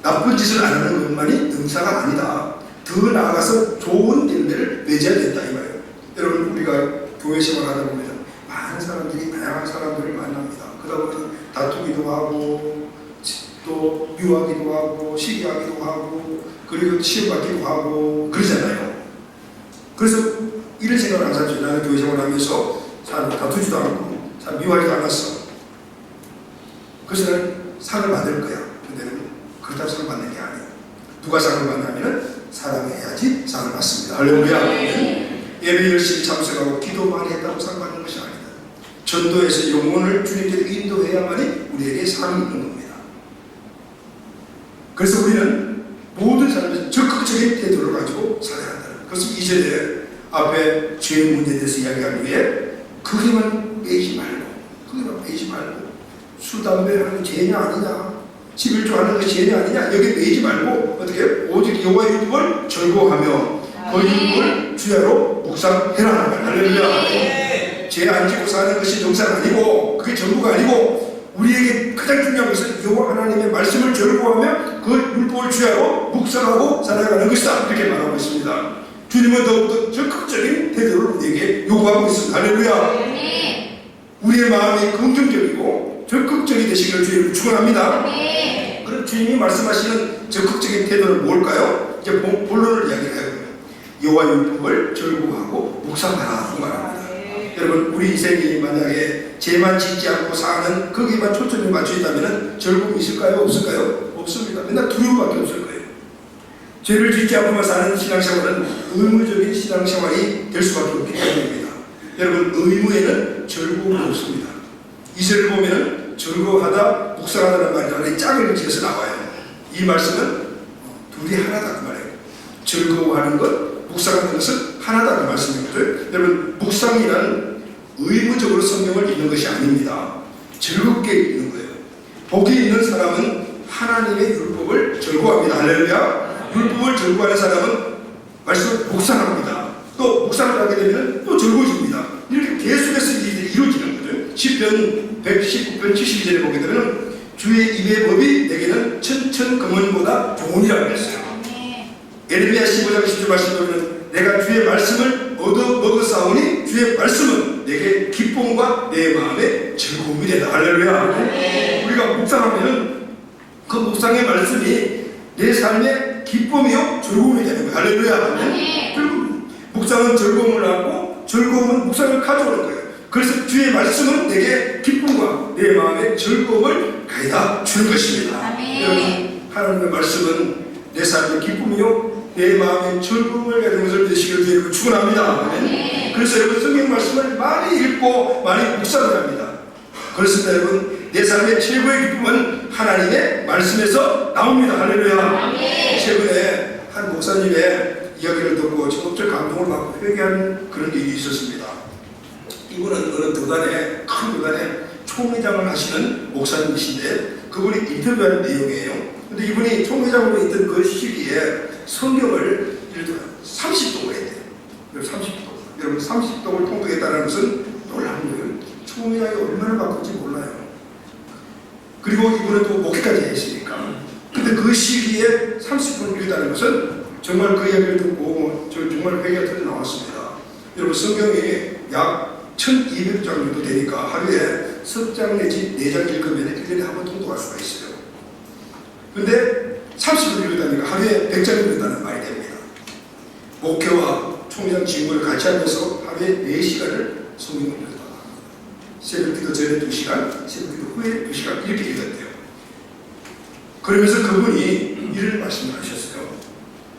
나쁜 짓을 안 하는 것만이 능사가 아니다. 더 나아가서 좋은 열매를 맺어야 된다 이 말이에요. 여러분 우리가 교회 생활하다 보면 많은 사람들이 다양한 사람들을 만납니다. 그러다 보면 다투기도 하고 또 미워하기도 하고 시기하기도 하고 그리고 시험받기도 하고 그러잖아요. 그래서 이런 생각을 항상 해요. 나는 교회 생활하면서 사람 다투지도 않고 사람 미워하지도 않았어. 그래서 나는 상을 받을 거야. 근데 그렇다고 상을 받는 게 아니에요. 누가 상을 받냐면 사람이 해야지 상을 받습니다. 할렐루야. 예배 열심히 참석하고 기도 많이 했다고 상 받는 것이 아니다. 전도해서 영혼을 주님께로 인도해야만이 우리에게 상이 있는 겁니다. 그래서 우리는 모든 사람들이 적극적인 태도를 가지고 살아야 한다. 그래서 2절에 앞에 죄의 문제에 대해서 이야기하기 위해 거기만 빼지 말고 술, 담배 하는 거 죄냐 아니냐 11조 하는 거 죄냐 아니냐 여기 빼지 말고 어떻게 오직 여호와의 율법을 절거하며 그 율법을 주야로 묵상해라. 할렐루야. 죄 안 지고 사는 것이 정상 아니고 그게 전부가 아니고 우리에게 가장 중요한 것은 여호와 하나님의 말씀을 절거하며 그 율법을 주야로 묵상하고 살아가는 것이다. 이렇게 말하고 있습니다. 주님은 더욱더 적극적인 태도를 우리에게 요구하고 있습니다. 할렐루야. 우리의 마음이 긍정적이고 적극적이 되시기를 주님을 축원합니다. 그럼 주님이 말씀하시는 적극적인 태도는 뭘까요? 이제 본론을 이야기해요. 여호와 율법을 절거하고 묵상하라 말합니다. 여러분 우리 인생이 만약에 죄만 짓지 않고 사는 거기만 초점을 맞추있다면 절복이 있을까요? 없을까요? 없습니다. 맨날 두려움밖에 없을 거예요. 죄를 짓지 않고만 사는 신앙생활은 의무적인 신앙생활이 될 수밖에 없기 때문입니다. 여러분 의무에는 절복이 없습니다. 이절을 보면 절거하다 묵상하다는 말이 하나의 짝을 지어서 나와요. 이 말씀은 둘이 하나다 그 말이에요. 절거하는 것 묵상하는 것은 하나다 그 말씀이거든요. 여러분 묵상이란 의무적으로 성경을 읽는 것이 아닙니다. 즐겁게 읽는 거예요. 복이 있는 사람은 하나님의 율법을 절거합니다. 할렐루야. 율법을 절거하는 사람은 말씀을 묵상합니다. 또 묵상을 하게 되면 또 즐거워집니다. 이렇게 계속해서 일이 이루어지는 거죠. 시편 119편 72절에 보게 되면 주의 입의 법이 내게는 천천금원보다 좋으니라고 했어요. 에레미야 15장 10절 말씀 보면 내가 주의 말씀을 얻어 먹었사오니 주의 말씀은 내게 기쁨과 내 마음에 즐거움이 되다. 할렐루야. 우리가 묵상하면 그 묵상의 말씀이 내 삶의 기쁨이요 즐거움이 되는 거예요. 할렐루야. 묵상은 즐거움을 하고 즐거움은 묵상을 가져오는 거예요. 그래서 주의 말씀은 내게 기쁨과 내 마음의 즐거움을 가져다 주는 것입니다. 여러분 하나님의 말씀은 내 삶의 기쁨이요 내 마음의 즐거움을 가진 것을 되시기를 주님을 축원합니다. 그래서 여러분 성경 말씀을 많이 읽고 많이 묵상을 합니다. 그렇습니다. 여러분 내 삶의 최고의 기쁨은 하나님의 말씀에서 나옵니다. 할렐루야. 최근에 한 목사님의 이야기를 듣고 적극적 감동을 받고 회개하는 그런 일이 있었습니다. 이분은 어느 교단에 큰 교단에 총회장을 하시는 목사님이신데 그분이 인터뷰하는 내용이에요. 근데 이분이 총회장으로 있던 그 시기에 성경을 예를 들어 30독을 했대요. 30독. 여러분 30독을 통독했다는 것은 놀라운 거예요. 총회장이 얼마나 바쁜지 몰라요. 그리고 이분은 또 목회까지 했으니까 그런데 그 시기에 30분 읽다는 것은 정말 그 이야기를 듣고 저 정말 회개가 터져 나왔습니다. 여러분 성경이 약 1200장 정도 되니까 하루에 석 장 내지 4장 읽으면 1년에 한 번 통독할 수가 있어요. 근데 30분 읽다니까 하루에 100장 읽는다는 말이 됩니다. 목회와 총회장 직무를 같이 하면서 하루에 4시간을 성경을 읽었다. 새벽 기도 전에 2시간, 새벽 기도 후에 2시간 이렇게 읽었대요. 그러면서 그분이 이런 말씀을 하셨어요.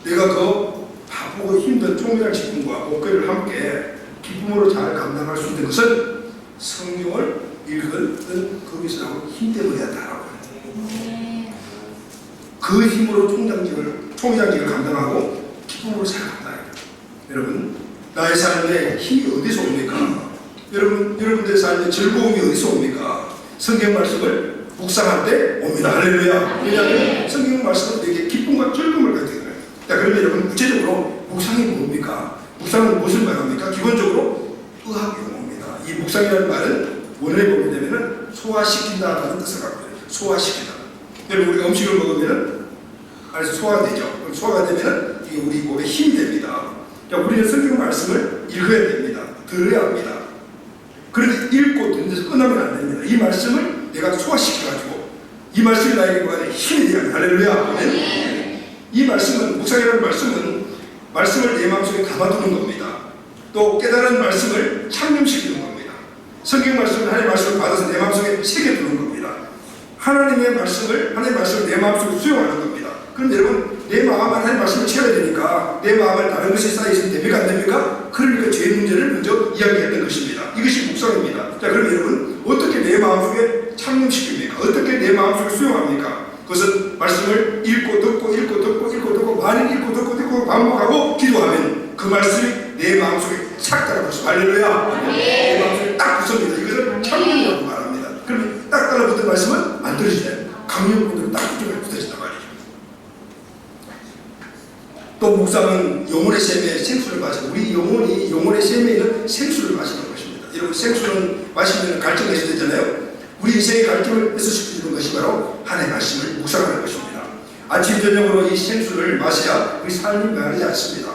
내가 그 바쁘고 힘든 총회장 직분과 목회를 함께 기쁨으로 잘 감당할 수 있는 것은 성경을 읽은 거기서 나온 힘 때문이었다라고 네. 그 힘으로 총회장직을 감당하고 기쁨으로 잘 감당해요. 여러분, 나의 삶에 힘이 어디서 옵니까? 여러분들의 삶에 즐거움이 어디서 옵니까? 성경 말씀을 묵상할 때 옵니다. 할렐루야. 왜냐하면 성경 말씀은 내게 기쁨과 즐거움을 갖게 돼요. 자, 그러면 여러분 구체적으로 묵상이 뭡니까? 묵상은 무엇을 말합니까? 기본적으로 의학 용어입니다. 이 묵상이라는 말은 원어에 보게 되면 소화시킨다라는 뜻을 갖고 있어요. 소화시킨다. 여러분 우리가 음식을 먹으면 안에서 소화가 되죠. 그럼 소화가 되면 이게 우리 몸에 힘이 됩니다. 자, 우리는 성경 말씀을 읽어야 됩니다. 들어야 합니다. 그런데 읽고 듣는데서 끝나면 안 됩니다. 이 말씀을 내가 소화시켜가지고 이 말씀이 나에게 뭐가 힘이 되야 합니다. 할렐루야. 이 말씀은 묵상이라는 말씀은 말씀을 내 마음속에 담아두는 겁니다. 또 깨달은 말씀을 창념시키는 겁니다. 성경 말씀은 하나님의 말씀을 받아서 내 마음속에 새겨두는 겁니다. 하나님의 말씀을 내 마음속에 수용하는 겁니다. 그럼 여러분 내 마음 하나님의 말씀을 채워야 되니까 내 마음을 다른 것이 쌓여있으면 됩니까? 안 됩니까? 그러니까 죄 문제를 먼저 이야기했던 것입니다. 이것이 묵상입니다. 자, 그럼 여러분 어떻게 내 마음속에 창념시킵니까? 어떻게 내 마음속에 수용합니까? 그것은 말씀을 읽고 듣고 많이 읽고 듣고 반복하고 기도하면 그 말씀이 내 마음속에 착 달라붙어. 할렐루야. 내 마음속에 딱 붙습니다. 이것을 창념이라고 말합니다. 그러면 딱 달라붙은 말씀은 안 떨어지잖아요. 강력분들은 딱 그쪽에 붙어진단 말이죠. 또 묵상은 영혼의 샘에 생수를 마시고 우리 영혼이 영혼의 샘에 있는 생수를 마시는 것입니다. 여러분 생수는 마시면 갈증이 되잖아요. 우리 인생의 갈증을 해소시켜주는 것이 바로 하나님의 말씀을 묵상하는 것입니다. 아침 저녁으로 이 생수를 마셔야 우리 삶이 변하지 않습니다.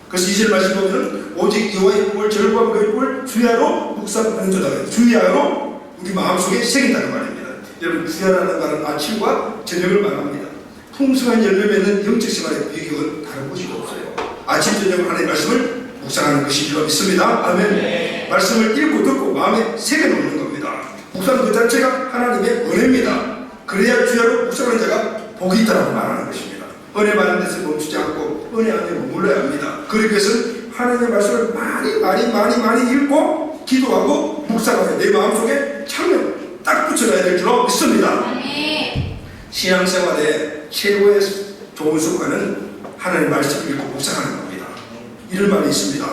그래서 2절 말씀 보면 오직 여호와의 꿀 절과 그의 꿀 주야로 묵상하는 자다. 주야로 우리 마음속에 새긴다는 말입니다. 여러분 주야라는 말은 아침과 저녁을 말합니다. 풍성한 열매 맺는 영적 생활의 비결은 다른 곳이 없어요. 아침 저녁 하나님의 말씀을 묵상하는 것이 필요 있습니다. 아멘. 말씀을 읽고 듣고 마음에 새겨놓는 겁니다. 묵상 그 자체가 하나님의 은혜입니다. 그래야 주야로 묵상하는 자가 복이 있다고 말하는 것입니다. 은혜 받는 데서 멈추지 않고 은혜 안에 머물러야 합니다. 그러기 위해서는 하나님의 말씀을 많이 읽고 기도하고 묵상하여 내 마음속에 창념 딱 붙여놔야 될 줄로 믿습니다. 신앙생활의 최고의 좋은 습관은 하나님의 말씀을 읽고 묵상하는 겁니다. 이런 말이 있습니다.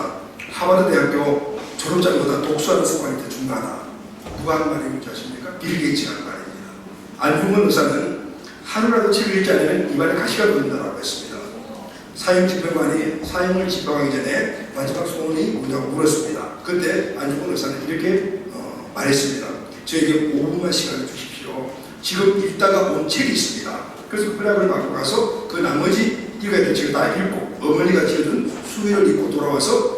하버드 대학교 졸업자보다 독서하는 습관이 더 중요하다. 누가 하는 말인지 아십니까? 빌 게이츠가 하는 말입니다. 안중근 의사는 하루라도 책을 읽지 않으면 입안에 가시가 보인다고 했습니다. 사형집행관이 사형을 집행하기 전에 마지막 소원이 뭐냐고 물었습니다. 그때 안중근 의사는 이렇게 말했습니다. 저에게 5분만 시간을 주십시오. 지금 읽다가 온 책이 있습니다. 그래서 허락을 받고 가서 그 나머지 읽어야 될 책을 다 읽고 어머니가 지어준 수의를 입고 돌아와서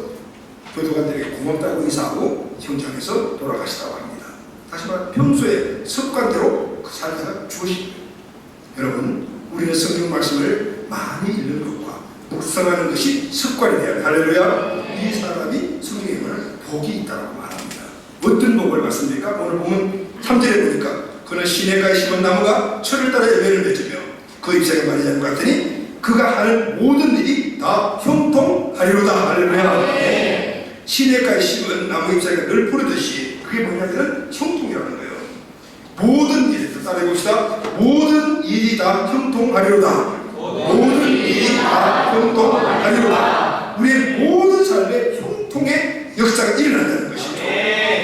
교도관들에게 고맙다고 인사하고 현장에서 돌아가시다고 합니다. 다시 말해 평소에 습관대로 그 살다가 죽으십니다. 여러분 우리는 성경 말씀을 많이 읽는 것과 묵상하는 것이 습관이 돼야 할렐루야. 이 사람이 성경에 복이 있다고 말합니다. 어떤 복을 받습니까? 오늘 보면 3절에 보니까 그는 시냇가에 심은 나무가 철을 따라 열매를 맺으며 그 잎사귀가 마르지 않을 것 같으니 그가 하는 모든 일이 다 형통하리로다. 할렐루야. 시냇가에 심은 나무 잎사귀가 늘 푸르듯이 그게 뭐냐면 형통이라는 거예요. 모든 일, 따라해봅시다. 모든 일이 다 형통하리로다. 모든 일이 다 형통하리로다. 우리의 모든 삶에 형통의 역사가 일어난다는 것이죠.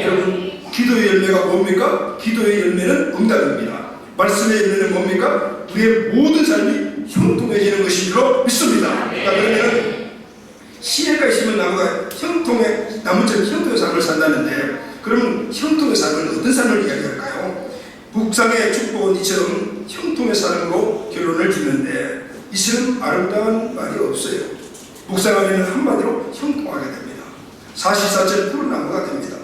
여러분 기도의 열매가 뭡니까? 기도의 열매는 응답입니다. 말씀의 열매는 뭡니까? 우리의 모든 삶이 형통해지는 것인 줄로 믿습니다. 그러면 시냇가에 심은 나무가 나무처럼 형통의 삶을 산다는데 그러면 형통의 삶은 어떤 삶을 이야기할까요? 묵상의 축복은 이처럼 형통의 사람으로 결론을 짓는데 이슬은 아름다운 말이 없어요. 묵상하면 한마디로 형통하게 됩니다. 사시사철 푸른 나무가 됩니다.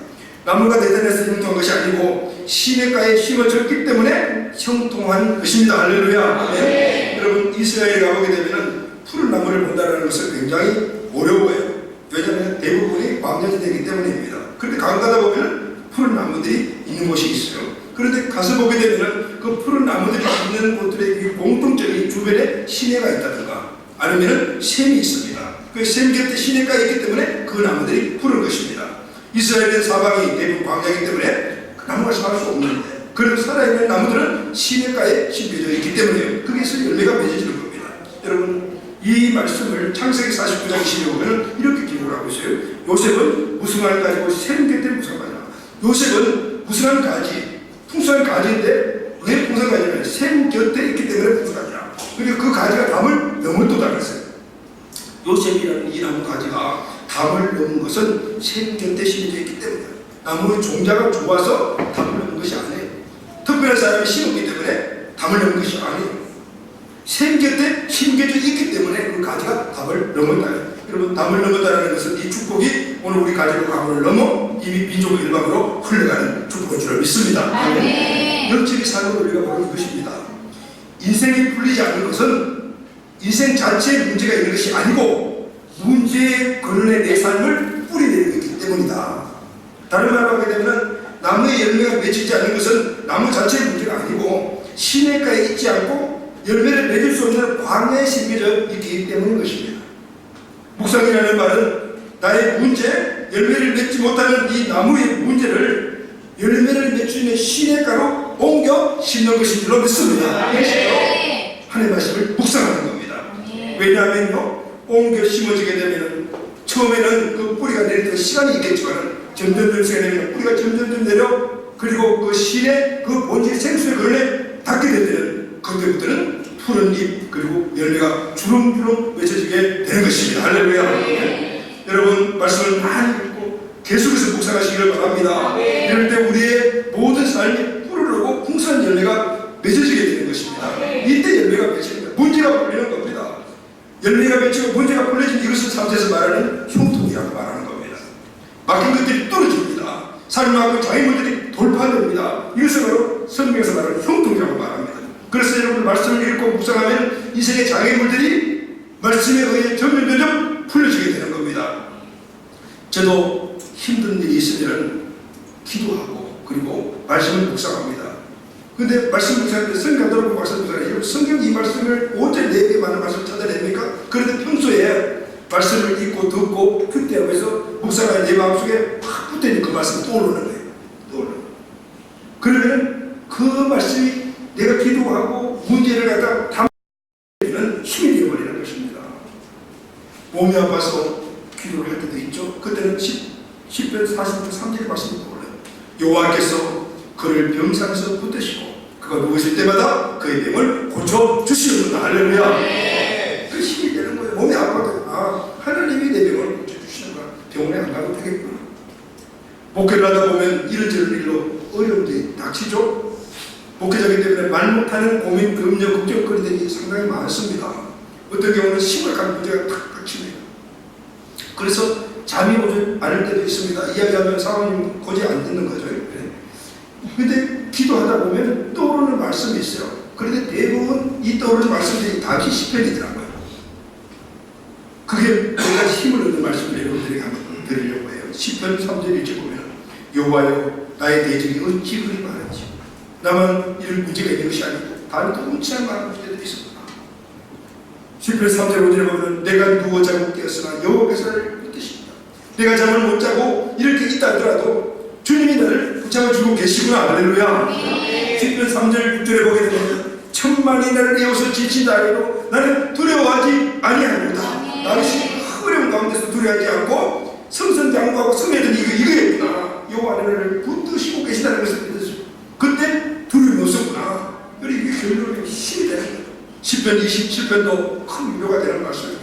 나무가 대단해서 형통한 것이 아니고 시냇가에 심어졌기 때문에 형통한 것입니다. 할렐루야. 네. 여러분 이스라엘에 가보게 되면 푸른 나무를 본다는 것은 굉장히 어려워요. 왜냐하면 대부분이 광야지대이기 때문입니다. 그런데 강가다 보면 푸른 나무들이 있는 곳이 있어요. 그런데 가서 보게 되면 그 푸른 나무들이 있는 곳들의 공통적인 주변에 시내가 있다든가 아니면 샘이 있습니다. 그 샘 곁에 시내가 있기 때문에 그 나무들이 푸른 것입니다. 이스라엘의 사방이 대부분 광야이기 때문에 그 나무가 살 수 없는데 그래도 살아있는 나무들은 시내가에 심겨져 있기 때문에 거기서 열매가 맺어지는 겁니다. 여러분 이 말씀을 창세기 49장 20에 보면 이렇게 기록을 하고 있어요. 요셉은 무성한 가지고 샘 곁에 무성하냐. 요셉은 무성한 가지, 풍성한 가지인데 왜 풍성한 가지냐? 샘 곁에 있기 때문에 풍성하냐. 그러니까 그 가지가 담을 넘을 도달했어요. 요셉이라는 이 나무 가지가 담을 넘은 것은 샘 곁에 심겨져 있기 때문에 나무의 종자가 좋아서 담을 넘은 것이 아니에요. 특별한 사람이 심었기 때문에 담을 넘은 것이 아니에요. 샘 곁에 심겨져 있기 때문에 그 가지가 담을 넘었다. 여러분 담을 넘었다는 것은 이 축복이 오늘 우리 가지로 강을 넘어 이미 민족 일방으로 흘러가는 축복인 줄 믿습니다. 영적인 삶을 우리가 바로 이것입니다. 인생이 풀리지 않는 것은 인생 자체에 문제가 있는 것이 아니고 문제의 근원에 내 삶을 뿌리내리고 있기 때문이다. 다른 말로 하게 되면 나무의 열매가 맺히지 않는 것은 나무 자체의 문제가 아니고 시냇가에 있지 않고 열매를 맺을 수 없는 광야에 심겨져 있기 때문인 것입니다. 묵상이라는 말은 나의 문제, 열매를 맺지 못하는 이 나무의 문제를 열매를 맺히는 시냇가로 옮겨 심는 것인 줄로 믿습니다. 하나님의 말씀을 묵상하는 겁니다. 왜냐하면요, 옮겨 심어지게 되면 처음에는 그 뿌리가 내릴 때 시간이 있겠지만 점점 시간이 되면 뿌리가 점점 내려 그리고 그 신의 그 본질 생수의 근원에 닿게 되면 그때부터는 푸른 잎 그리고 열매가 주렁주렁 맺혀지게 되는 것입니다. 할렐루야. 여러분 말씀을 많이 읽고 계속해서 묵상하시기를 바랍니다. 이럴 때 우리의 모든 삶이 푸르르고 풍성한 열매가 맺어지게 되는 것입니다. 이때 열매가 맺히는 거예요. 문제가 풀리는 겁니다. 열매가 맺히고 문제가 풀려진 이것을 3세에서 말하는 형통이라고 말하는 겁니다. 막힌 것들이 떨어집니다. 삶하고 장애물들이 돌파됩니다. 이것을 바로 성경에서 말하는 형통이라고 말합니다. 그래서 여러분 말씀을 읽고 묵상하면 인생의 장애물들이 말씀에 의해 점점 풀려지게 되는 겁니다. 저도 힘든 일이 있으면 기도하고 그리고 말씀을 묵상합니다. 근데 말씀 묵상할 때 성경 들어보고 말씀 묵상해요. 성경 이 말씀을 언제 내게 많은 말씀을 찾아냅니까? 그런데 평소에 말씀을 읽고 듣고 큐대하면서 묵상하는 내 마음속에 확 붙어있는 그 말씀이 떠오르는 거예요. 떠오르는 거예요. 그러면 그 말씀이 내가 기도하고 문제를 갖다 담는 힘이 되어버리는 것입니다. 몸이 아파서 기도를 할 때도 있죠. 그때는 10편 40편 3절의 말씀이 떠올라요. 여호와께서 그를 병상에서 붙드시고 그가 누우실 때마다 그의 병을 고쳐주시는구나. 할렐루야. 그 힘이 되는 거예요. 몸이 아파도 하나님이 내 병을 고쳐주시는구나. 병원에 안 가도 되겠구나. 목회를 하다 보면 이런저런 일로 어려움이 닥치죠. 목회자이기 때문에 말 못하는 고민, 염려, 걱정거리들이 상당히 많습니다. 어떤 경우는 심각한 문제가 탁 닥칩니다. 그래서 잠이 오지 않을 때도 있습니다. 이야기하면 사모님 고지 안 듣는 거죠. 근데 기도하다 보면 떠오르는 말씀이 있어요. 그런데 대부분 이 떠오르는 말씀들이 답이 10편이더라고요. 그게 내가 힘을 얻는 말씀을 여러분들에게 한번 드리려고 해요. 10편 3절 1절 보면 여호와여 나의 대적이 어찌 그리 많은지 나만 이런 문제가 있는 것이 아니고 다른 또 엄청난 많은 문제들이 있습니다. 10편 3절 5절에 보면 내가 누워 자고 깨었으나 여호와께서 나를 붙드십니다. 내가 잠을 못 자고 이렇게 있다 하더라도 주님이 나를 붙잡아주고 계시구나. 할렐루야. 10편 3절 6절에 보게 되면 천만이 나를 에워서 지친다 하여도 나는 두려워하지 아니하노라. 나는 어려운 가운데서 두려워하지 않고 성선장구하고 성회전 이거였구나. 여호와 나를 붙드시고 계시다는 것을 믿었어요. 그때 두려움이 없었구나. 그리고 이게 결론이 힘이 되는 거예요. 10편 27편도 큰 위로가 되는 말씀이에요.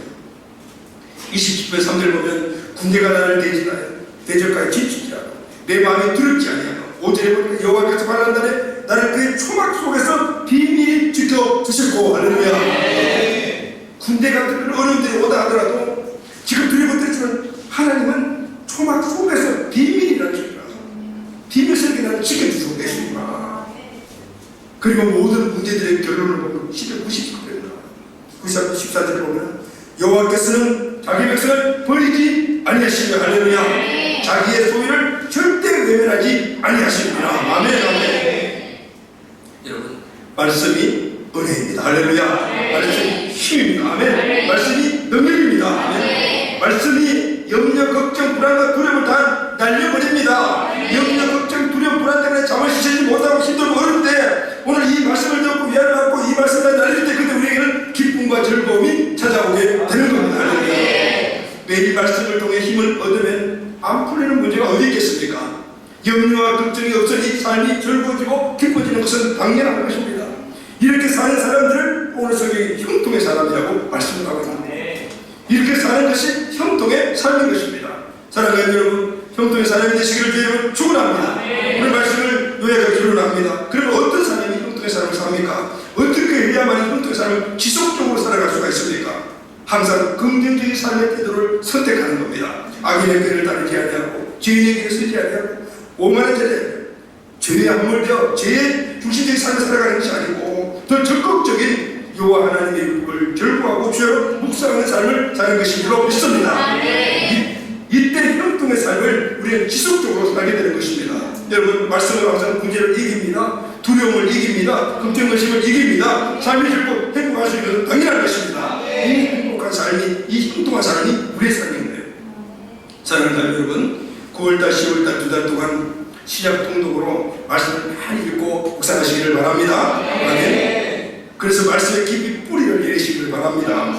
27편 3절 보면 군대가 나를 대진하여 대적까지 지치지 않아 내 마음이 두렵지 아니하고 5절에 보니까 여호와께서 바라는 날에 나를 그의 초막 속에서 비밀히 기회도 주셨고, 할렐루야. 군대 같은 어려움들이 오다 하더라도 지금 두려워들지만 하나님은 초막 속에서 비밀이라는 것입니다. 비밀 속에 나를 지켜주시고 계십니다. 그리고 모든 문제들의 결론을 보면 1199편입니다. 94절을 보면 여호와께서는 자기 백성을 버리지 아니하시며, 할렐루야. 자기의 소유를 절대 외면하지 아니하시느니라. 아멘, 아멘. 여러분, 말씀이 은혜입니다. 할렐루야. 말씀이 힘입니다. 아멘. 말씀이 능력입니다. 아멘. 말씀이 염려, 걱정, 불안과 두려움을 다 날려버립니다. 염려, 걱정, 두려움, 불안 때문에 잠을 쉬지 못하고 힘들고 어려울 때 오늘 이 말씀을 듣고 위안을 받고 이 말씀을 날릴 때 그때 우리에게는 기쁨과 즐거움이 찾아오게 되는 겁니다. 할렐루야. 매일 말씀을 통해 힘을 얻으면 안 풀리는 문제가 어디 있겠습니까? 염려와 걱정이 없으니 삶이 즐거워지고 기뻐지는 것은 당연한 것입니다. 이렇게 사는 사람들을 오늘 성경이 형통의 사람이라고 말씀을 하고 있습니다. 이렇게 사는 것이 형통의 삶인 것입니다. 사랑하는 여러분, 형통의 사람이 되시기를 주님은 축원합니다. 오늘 말씀을 요약하여 결론합니다. 그러면 어떤 사람이 형통의 삶을 삽니까? 어떻게 해야만 형통의 삶을 지속적으로 살아갈 수가 있습니까? 항상 긍정적인 삶의 태도를 선택하는 겁니다. 악인의 길을 따르지 아니하고 죄인의 길을 쓰지 아니하고 오만한 자들, 죄에 함몰되어 죄의 중심적인 삶을 살아가는 것이 아니고 더 적극적인 여호와 하나님의 율법을 절구하고 죄로 묵상하는 삶을 사는 것인 줄로 믿습니다. 이때 형통의 삶을 우리는 지속적으로 살게 되는 것입니다. 여러분, 말씀으로 항상 문제를 이깁니다. 두려움을 이깁니다. 걱정, 의심을 이깁니다. 삶이 즐겁고 행복할 수 있는 것은 당연한 것입니다. 이 행복한 삶이, 이 형통한 삶이 우리의 삶인 거예요. 사랑하는 여러분, 9월달, 10월달 두 달 동안 신약 통독으로 말씀을 많이 읽고 묵상하시기를 바랍니다. 아멘. 그래서 말씀의 깊이 뿌리를 내리시기를 바랍니다.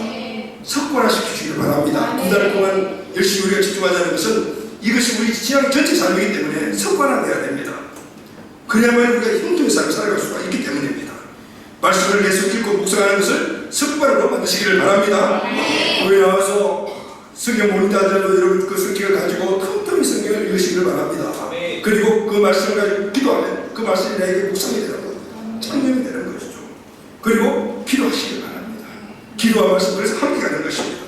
석권화시키시기를 바랍니다. 두 달 동안 열심히 우리가 집중하자는 것은 이것이 우리 신앙 전체 삶이기 때문에 석권화되어야 됩니다. 그래야만 우리가 형통의 삶을 살아갈 수가 있기 때문입니다. 말씀을 계속 읽고 묵상하는 것을 습관으로 만드시기를 바랍니다. 교회 나와서 성경 모른다 하더라도 여러분 그 성경을 가지고 틈틈이 성경을 읽으시기를 바랍니다. 그리고 그 말씀을 가지고 기도하면 그 말씀이 나에게 묵상이 되는 겁니다. 참여이 되는 것이죠. 그리고 기도하시길 바랍니다. 기도와 말씀, 그래서 함께 가는 것입니다.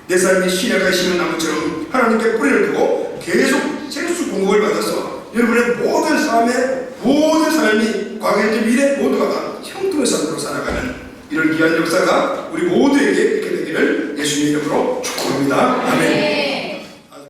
내 삶이 신약하게 심은 나무처럼 하나님께 뿌리를 두고 계속 생수 공급을 받아서 여러분의 모든 삶이 과거의 미래 모두가 다 형통의 삶으로 살아가는 이런 귀한 역사가 우리 모두에게 있게 되기를 예수님의 이름으로 축복합니다. 아멘.